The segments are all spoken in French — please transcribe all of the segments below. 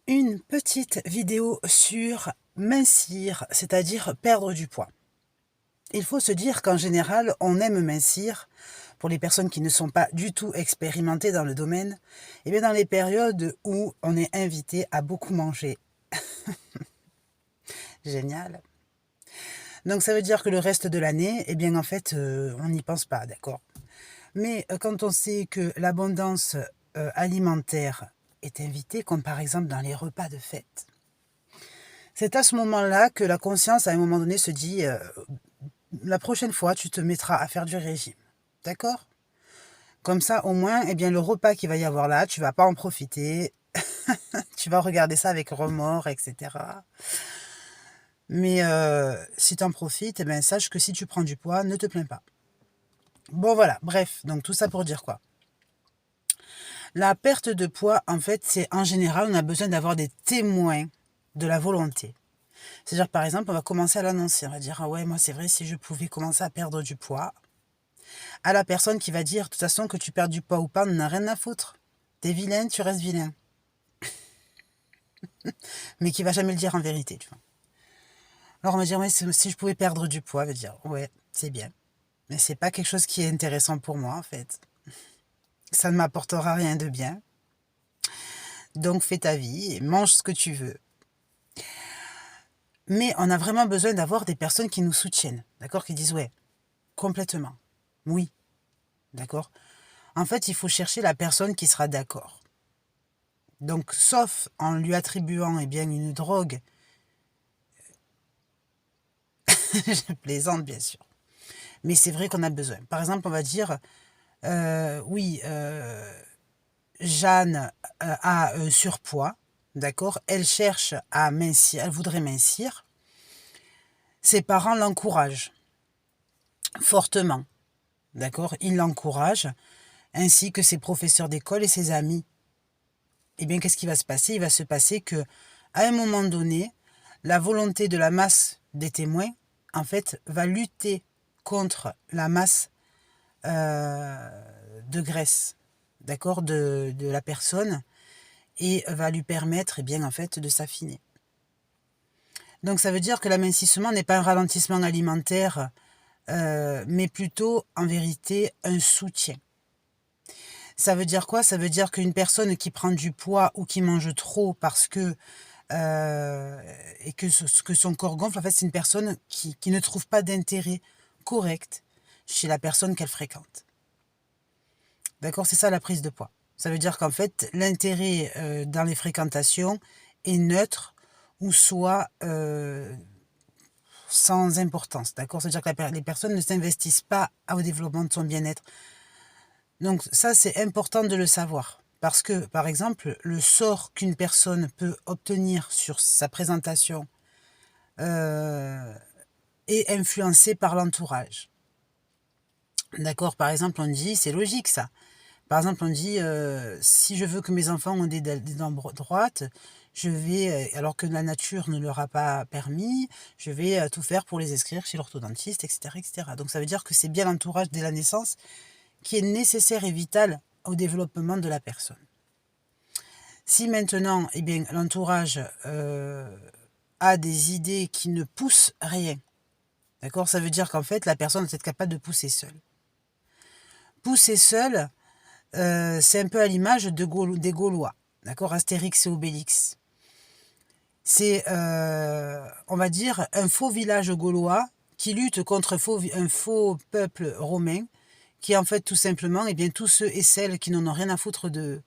Une petite vidéo sur mincir, c'est-à-dire perdre du poids. Il faut se dire qu'en général, on aime mincir, pour les personnes qui ne sont pas du tout expérimentées dans le domaine, et bien dans les périodes où on est invité à beaucoup manger. Génial. Donc ça veut dire que le reste de l'année, eh bien en fait, on n'y pense pas, d'accord? Mais quand on sait que l'abondance alimentaire est invitée, comme par exemple dans les repas de fête, c'est à ce moment-là que la conscience, à un moment donné, se dit la prochaine fois, tu te mettras à faire du régime. D'accord? Comme ça, au moins, eh bien, le repas qu'il va y avoir là, tu vas pas en profiter. Tu vas regarder ça avec remords, etc. Mais si tu en profites, eh bien, sache que si tu prends du poids, ne te plains pas. Bon, voilà. Bref, donc tout ça pour dire quoi? La perte de poids, en fait, c'est en général, on a besoin d'avoir des témoins de la volonté. C'est-à-dire, par exemple, on va commencer à l'annoncer. On va dire, ah ouais, moi, c'est vrai, si je pouvais commencer à perdre du poids, à la personne qui va dire, de toute façon, que tu perds du poids ou pas, on n'en a rien à foutre. T'es vilain, tu restes vilain. Mais qui va jamais le dire en vérité, tu vois. Alors on va dire, ouais, si je pouvais perdre du poids, on va dire, ouais, c'est bien. Mais c'est pas quelque chose qui est intéressant pour moi, en fait. Ça ne m'apportera rien de bien. Donc fais ta vie et mange ce que tu veux. Mais on a vraiment besoin d'avoir des personnes qui nous soutiennent, d'accord? Qui disent, ouais, complètement. Oui, d'accord? En fait, il faut chercher la personne qui sera d'accord. Donc, sauf en lui attribuant eh bien, une drogue, je plaisante bien sûr, mais c'est vrai qu'on a besoin. Par exemple, on va dire, oui, Jeanne a un surpoids, d'accord? Elle cherche à mincir, elle voudrait mincir. Ses parents l'encouragent fortement, d'accord? Ils l'encouragent, ainsi que ses professeurs d'école et ses amis. Eh bien, qu'est-ce qui va se passer? Il va se passer que, à un moment donné, la volonté de la masse des témoins, en fait, va lutter contre la masse de graisse, d'accord, de la personne, et va lui permettre, eh bien, en fait, de s'affiner. Donc, ça veut dire que l'amincissement n'est pas un ralentissement alimentaire, mais plutôt, en vérité, un soutien. Ça veut dire quoi? Ça veut dire qu'une personne qui prend du poids ou qui mange trop parce que et que son corps gonfle, en fait, c'est une personne qui ne trouve pas d'intérêt correct chez la personne qu'elle fréquente. D'accord? C'est ça la prise de poids. Ça veut dire qu'en fait, l'intérêt dans les fréquentations est neutre ou soit sans importance. D'accord? C'est-à-dire que les personnes ne s'investissent pas au développement de son bien-être. Donc ça, c'est important de le savoir. Parce que, par exemple, le sort qu'une personne peut obtenir sur sa présentation est influencé par l'entourage. D'accord? Par exemple, on dit, c'est logique ça. Par exemple, on dit, si je veux que mes enfants ont des dents droites, je vais, alors que la nature ne leur a pas permis, je vais tout faire pour les inscrire chez l'orthodontiste, etc., etc. Donc ça veut dire que c'est bien l'entourage dès la naissance qui est nécessaire et vital au développement de la personne. Si maintenant, eh bien, l'entourage a des idées qui ne poussent rien, d'accord, ça veut dire qu'en fait, la personne doit être capable de pousser seule. Pousser seule, c'est un peu à l'image des Gaulois, d'accord, Astérix et Obélix. C'est, on va dire, un faux village gaulois qui lutte contre un faux peuple romain, qui est en fait tout simplement, eh bien, tous ceux et celles qui n'en ont rien à foutre de...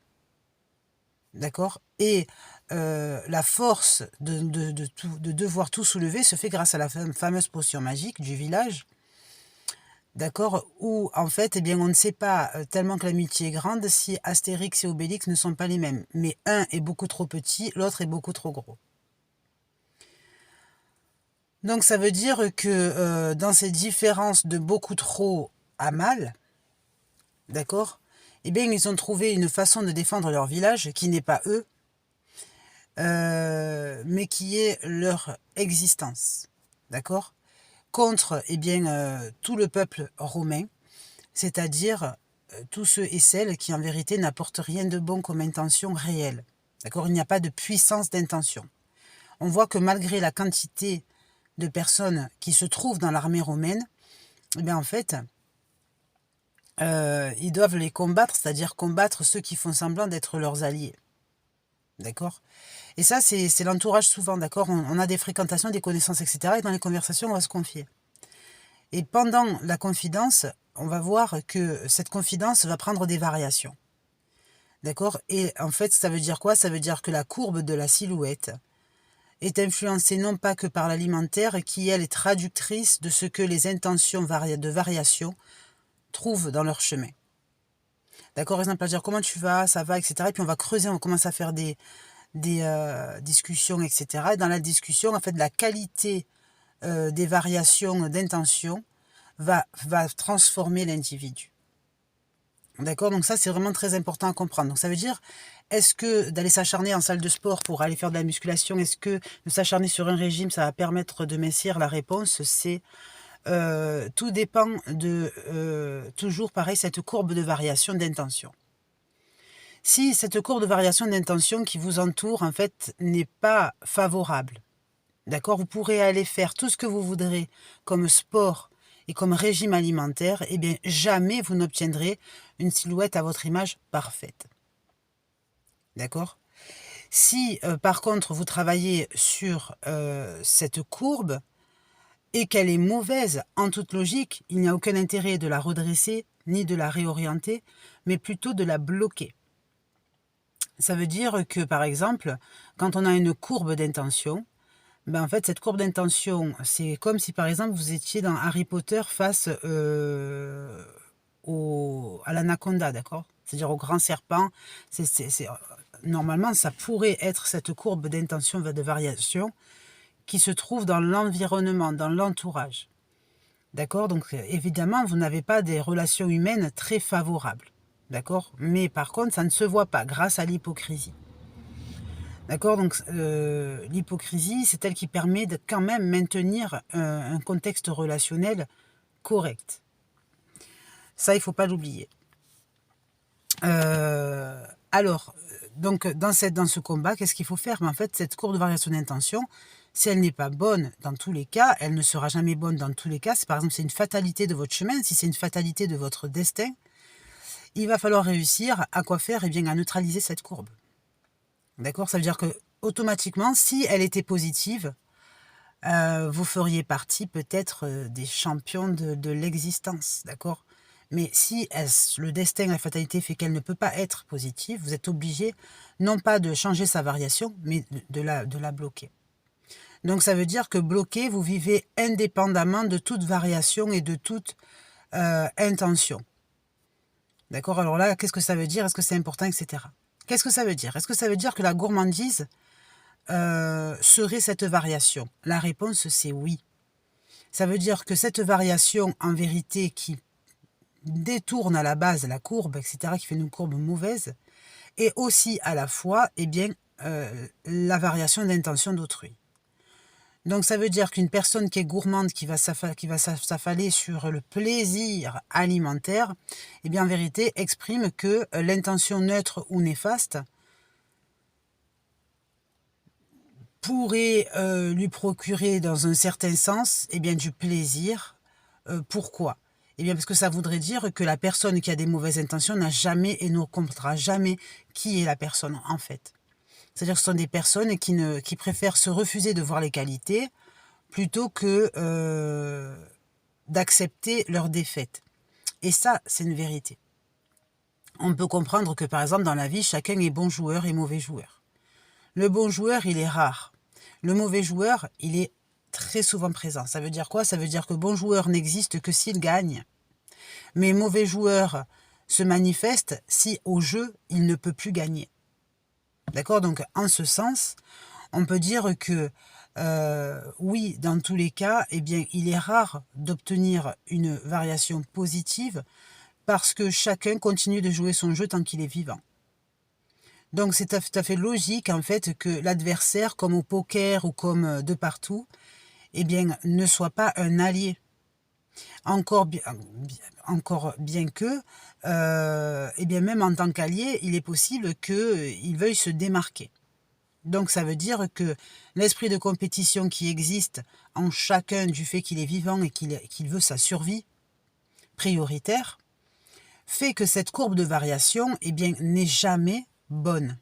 D'accord? Et la force de devoir tout soulever se fait grâce à la fameuse potion magique du village, d'accord? Où, en fait, eh bien, on ne sait pas, tellement que l'amitié est grande, si Astérix et Obélix ne sont pas les mêmes. Mais un est beaucoup trop petit, l'autre est beaucoup trop gros. Donc ça veut dire que dans ces différences de beaucoup trop à mal, d'accord? Eh bien, ils ont trouvé une façon de défendre leur village qui n'est pas eux, mais qui est leur existence, d'accord? Contre, eh bien, tout le peuple romain, c'est-à-dire tous ceux et celles qui, en vérité, n'apportent rien de bon comme intention réelle, D'accord? Il n'y a pas de puissance d'intention. On voit que malgré la quantité de personnes qui se trouvent dans l'armée romaine, eh bien en fait, ils doivent les combattre, c'est-à-dire combattre ceux qui font semblant d'être leurs alliés. D'accord? Et ça, c'est l'entourage souvent, d'accord? On a des fréquentations, des connaissances, etc. Et dans les conversations, on va se confier. Et pendant la confidence, on va voir que cette confidence va prendre des variations. D'accord? Et en fait, ça veut dire quoi? Ça veut dire que la courbe de la silhouette est influencée non pas que par l'alimentaire, qui, elle, est traductrice de ce que les intentions de variation trouvent dans leur chemin. D'accord? Par exemple, à dire comment tu vas, ça va, etc. Et puis on va creuser, on commence à faire des discussions, etc. Et dans la discussion, en fait, la qualité des variations d'intention va transformer l'individu. D'accord? Donc ça, c'est vraiment très important à comprendre. Donc ça veut dire, est-ce que d'aller s'acharner en salle de sport pour aller faire de la musculation, est-ce que de s'acharner sur un régime, ça va permettre de mincir? La réponse, c'est tout dépend de, toujours pareil, cette courbe de variation d'intention. Si cette courbe de variation d'intention qui vous entoure, en fait, n'est pas favorable, d'accord, vous pourrez aller faire tout ce que vous voudrez comme sport et comme régime alimentaire, eh bien, jamais vous n'obtiendrez une silhouette à votre image parfaite. D'accord? Si, par contre, vous travaillez sur cette courbe et qu'elle est mauvaise, en toute logique, il n'y a aucun intérêt de la redresser ni de la réorienter, mais plutôt de la bloquer. Ça veut dire que, par exemple, quand on a une courbe d'intention, ben en fait, cette courbe d'intention, c'est comme si, par exemple, vous étiez dans Harry Potter face à l'anaconda, d'accord? C'est-à-dire au grand serpent. Normalement, ça pourrait être cette courbe d'intention de variation qui se trouve dans l'environnement, dans l'entourage. D'accord? Donc, évidemment, vous n'avez pas des relations humaines très favorables. D'accord? Mais par contre, ça ne se voit pas grâce à l'hypocrisie. D'accord? Donc, l'hypocrisie, c'est elle qui permet de quand même maintenir un contexte relationnel correct. Ça, il ne faut pas l'oublier. Alors, donc, dans ce combat, qu'est-ce qu'il faut faire? En fait, cette courbe de variation d'intention, si elle n'est pas bonne dans tous les cas, elle ne sera jamais bonne dans tous les cas. Si par exemple c'est une fatalité de votre chemin, si c'est une fatalité de votre destin, il va falloir réussir à quoi faire? Eh bien, à neutraliser cette courbe. D'accord? Ça veut dire que automatiquement, si elle était positive, vous feriez partie peut-être des champions de l'existence. D'accord? Mais si le destin, la fatalité fait qu'elle ne peut pas être positive, vous êtes obligé non pas de changer sa variation, mais de la bloquer. Donc ça veut dire que bloqué, vous vivez indépendamment de toute variation et de toute intention. D'accord? Alors là, qu'est-ce que ça veut dire? Est-ce que c'est important, etc. Qu'est-ce que ça veut dire? Est-ce que ça veut dire que la gourmandise serait cette variation? La réponse, c'est oui. Ça veut dire que cette variation, en vérité, qui détourne à la base la courbe, etc., qui fait une courbe mauvaise, et aussi à la fois, eh bien, la variation d'intention d'autrui. Donc ça veut dire qu'une personne qui est gourmande, qui va s'affaler sur le plaisir alimentaire, eh bien en vérité exprime que l'intention neutre ou néfaste pourrait lui procurer dans un certain sens eh bien, du plaisir. Pourquoi? Eh bien parce que ça voudrait dire que la personne qui a des mauvaises intentions n'a jamais et ne comprendra jamais qui est la personne en fait. C'est-à-dire que ce sont des personnes qui préfèrent se refuser de voir les qualités plutôt que d'accepter leurs défaites. Et ça, c'est une vérité. On peut comprendre que, par exemple, dans la vie, chacun est bon joueur et mauvais joueur. Le bon joueur, il est rare. Le mauvais joueur, il est très souvent présent. Ça veut dire quoi? Ça veut dire que bon joueur n'existe que s'il gagne. Mais mauvais joueur se manifeste si, au jeu, il ne peut plus gagner. D'accord? Donc, en ce sens, on peut dire que, oui, dans tous les cas, eh bien, il est rare d'obtenir une variation positive parce que chacun continue de jouer son jeu tant qu'il est vivant. Donc, c'est tout à fait logique, en fait, que l'adversaire, comme au poker ou comme de partout, eh bien, ne soit pas un allié. Encore bien que, eh bien, même en tant qu'allié, il est possible qu'il veuille se démarquer. Donc ça veut dire que l'esprit de compétition qui existe en chacun du fait qu'il est vivant et qu'il veut sa survie prioritaire, fait que cette courbe de variation, eh bien, n'est jamais bonne.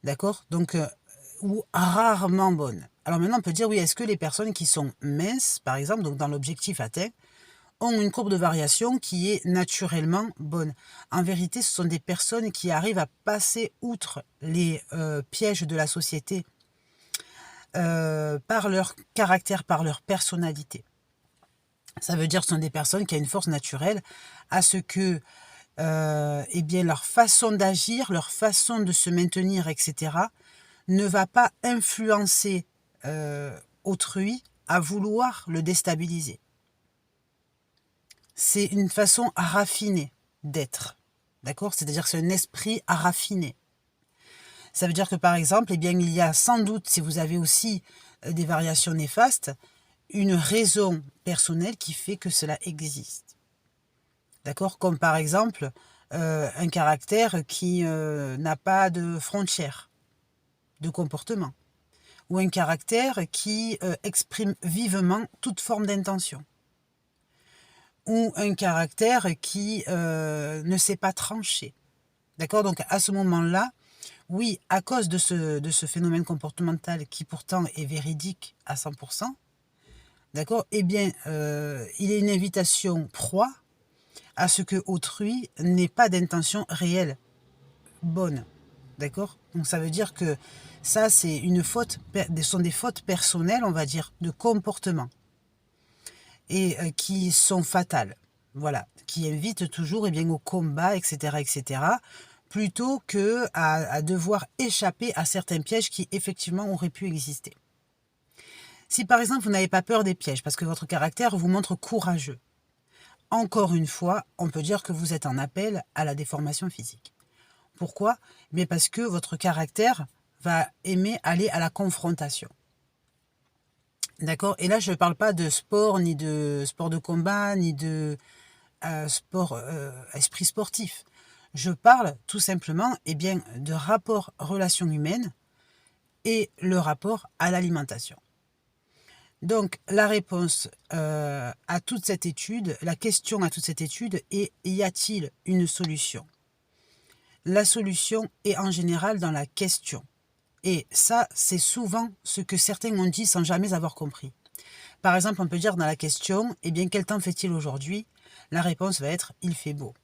D'accord? Donc, ou rarement bonne. Alors maintenant, on peut dire, oui, est-ce que les personnes qui sont minces, par exemple, donc dans l'objectif atteint, ont une courbe de variation qui est naturellement bonne? En vérité, ce sont des personnes qui arrivent à passer outre les pièges de la société par leur caractère, par leur personnalité. Ça veut dire que ce sont des personnes qui ont une force naturelle à ce que eh bien, leur façon d'agir, leur façon de se maintenir, etc., ne va pas influencer autrui à vouloir le déstabiliser. C'est une façon raffinée d'être, d'accord? C'est-à-dire que c'est un esprit à raffiner. Ça veut dire que, par exemple, eh bien, il y a sans doute, si vous avez aussi des variations néfastes, une raison personnelle qui fait que cela existe. D'accord? Comme par exemple, un caractère qui n'a pas de frontières de comportement. Ou un caractère qui exprime vivement toute forme d'intention. Ou un caractère qui ne sait pas trancher. D'accord? Donc à ce moment-là, oui, à cause de ce phénomène comportemental qui pourtant est véridique à 100%, d'accord? Eh bien, il est une invitation proie à ce que autrui n'ait pas d'intention réelle, bonne. D'accord? Donc ça veut dire que ça, c'est une faute, ce sont des fautes personnelles, on va dire, de comportement. Et qui sont fatales. Voilà. Qui invitent toujours eh bien, au combat, etc., etc., plutôt que à devoir échapper à certains pièges qui effectivement auraient pu exister. Si par exemple vous n'avez pas peur des pièges, parce que votre caractère vous montre courageux, encore une fois, on peut dire que vous êtes en appel à la déformation physique. Pourquoi? Mais parce que votre caractère va aimer aller à la confrontation. D'accord? Et là, je ne parle pas de sport, ni de sport de combat, ni de esprit sportif. Je parle tout simplement eh bien, de rapport relation humaine et le rapport à l'alimentation. Donc, la réponse à toute cette étude, la question à toute cette étude est: y a-t-il une solution? La solution est en général dans la question. Et ça, c'est souvent ce que certains ont dit sans jamais avoir compris. Par exemple, on peut dire dans la question, eh bien, quel temps fait-il aujourd'hui? La réponse va être: il fait beau.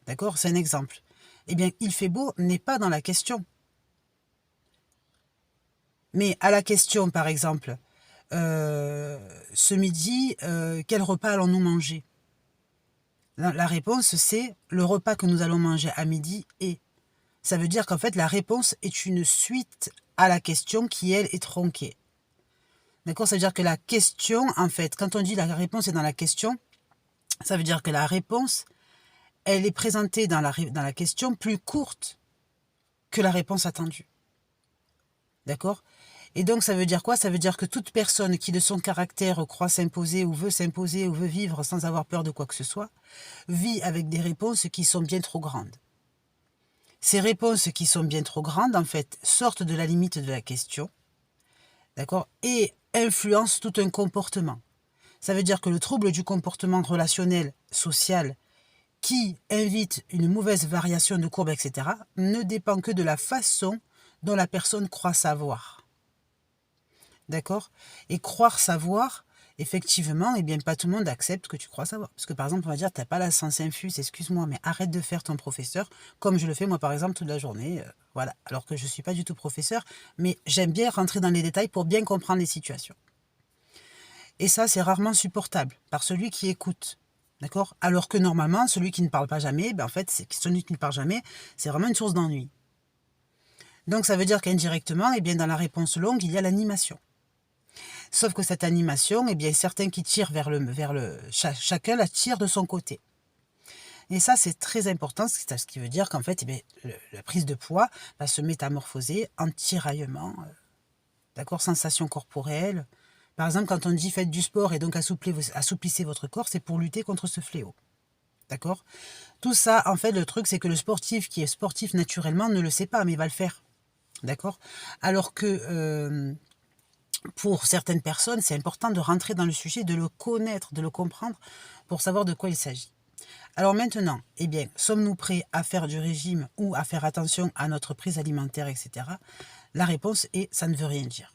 D'accord? C'est un exemple. Eh bien, il fait beau n'est pas dans la question. Mais à la question, par exemple, ce midi, quel repas allons-nous manger? La réponse, c'est le repas que nous allons manger à midi est. Ça veut dire qu'en fait, la réponse est une suite à la question qui, elle, est tronquée. D'accord? Ça veut dire que la question, en fait, quand on dit la réponse est dans la question, ça veut dire que la réponse, elle est présentée dans la question plus courte que la réponse attendue. D'accord? Et donc, ça veut dire quoi? Ça veut dire que toute personne qui, de son caractère, croit s'imposer ou veut vivre sans avoir peur de quoi que ce soit, vit avec des réponses qui sont bien trop grandes. Ces réponses qui sont bien trop grandes, en fait, sortent de la limite de la question, d'accord, et influencent tout un comportement. Ça veut dire que le trouble du comportement relationnel, social, qui invite une mauvaise variation de courbe, etc., ne dépend que de la façon dont la personne croit savoir. D'accord? Et croire savoir, effectivement, eh bien, pas tout le monde accepte que tu crois savoir. Parce que, par exemple, on va dire, tu n'as pas la sens infuse, excuse-moi, mais arrête de faire ton professeur, comme je le fais, moi, par exemple, toute la journée. Voilà. Alors que je ne suis pas du tout professeur, mais j'aime bien rentrer dans les détails pour bien comprendre les situations. Et ça, c'est rarement supportable par celui qui écoute. D'accord? Alors que normalement, celui qui ne parle pas jamais, ben en fait, celui qui ne parle jamais, c'est vraiment une source d'ennui. Donc, ça veut dire qu'indirectement, eh bien, dans la réponse longue, il y a l'animation. Sauf que cette animation, eh bien, certains qui tirent chacun la tire de son côté. Et ça, c'est très important, ce qui veut dire qu'en fait, eh bien, la prise de poids va se métamorphoser en tiraillement, d'accord, sensation corporelle. Par exemple, quand on dit faites du sport et donc assouplissez votre corps, c'est pour lutter contre ce fléau. D'accord? Tout ça, en fait, le truc, c'est que le sportif qui est sportif naturellement ne le sait pas, mais il va le faire. D'accord? Alors que pour certaines personnes, c'est important de rentrer dans le sujet, de le connaître, de le comprendre pour savoir de quoi il s'agit. Alors maintenant, eh bien, sommes-nous prêts à faire du régime ou à faire attention à notre prise alimentaire, etc. La réponse est ça ne veut rien dire.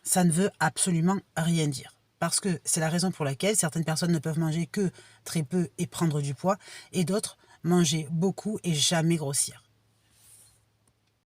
Ça ne veut absolument rien dire. Parce que c'est la raison pour laquelle certaines personnes ne peuvent manger que très peu et prendre du poids, et d'autres manger beaucoup et jamais grossir.